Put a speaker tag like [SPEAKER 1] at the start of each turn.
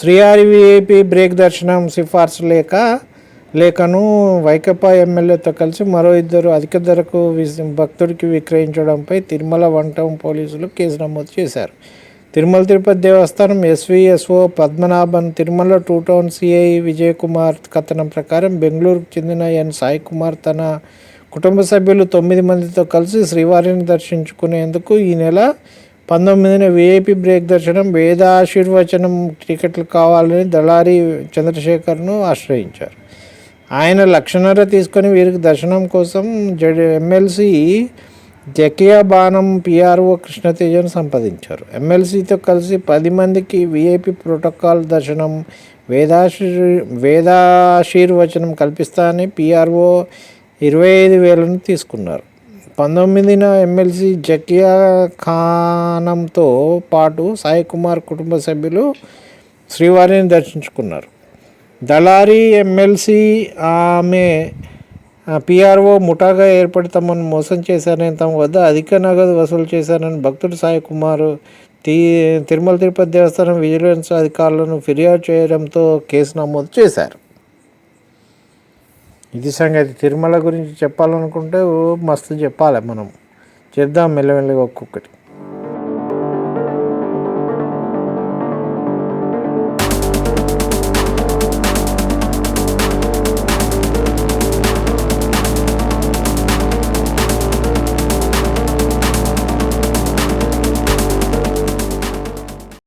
[SPEAKER 1] శ్రీవారి VIP break దర్శనం సిఫార్సు లేఖను వైకాపా ఎమ్మెల్యేతో కలిసి మరో ఇద్దరు అధిక ధరకు భక్తుడికి విక్రయించడంపై తిరుమల వన్ టౌన్ పోలీసులు కేసు నమోదు చేశారు. Tirumala Tirupati Devasthanam SVSO Padmanabhan, Tirumala two town CI Vijayakumar కథనం ప్రకారం బెంగళూరుకు చెందిన ఎన్ సాయి కుమార్ తన కుటుంబ సభ్యులు 9 మందితో కలిసి శ్రీవారిని దర్శించుకునేందుకు ఈ నెల 19న విఐపి బ్రేక్ దర్శనం వేదాశీర్వచనం టికెట్లు కావాలని దళారి చంద్రశేఖర్ను ఆశ్రయించారు. ఆయన 1,50,000 తీసుకొని వీరికి దర్శనం కోసం ఎమ్మెల్సీ జకియా బానం పిఆర్ఓ కృష్ణతేజను సంప్రదించారు. ఎమ్మెల్సీతో కలిసి 10 మందికి విఐపి ప్రోటోకాల్ దర్శనం వేదాశీర్వచనం కల్పిస్తానని పిఆర్ఓ 25,000 తీసుకున్నారు. 19న ఎమ్మెల్సీ జకియా ఖానంతో పాటు సాయికుమార్ కుటుంబ సభ్యులు శ్రీవారిని దర్శించుకున్నారు. దళారి ఎమ్మెల్సీ ఆమె పిఆర్ఓ ముఠాగా ఏర్పడి తమను మోసం చేశారని, తమ వద్ద అధిక నగదు వసూలు చేశారని భక్తుడు సాయికుమార్ తిరుమల తిరుపతి దేవస్థానం విజిలెన్స్ అధికారులను ఫిర్యాదు చేయడంతో కేసు నమోదు చేశారు. ఇది సంగతి. తిరుమల గురించి చెప్పాలనుకుంటే మస్తు చెప్పాలి, మనం చెప్దాం మెల్లమెల్లగా ఒక్కొక్కటి.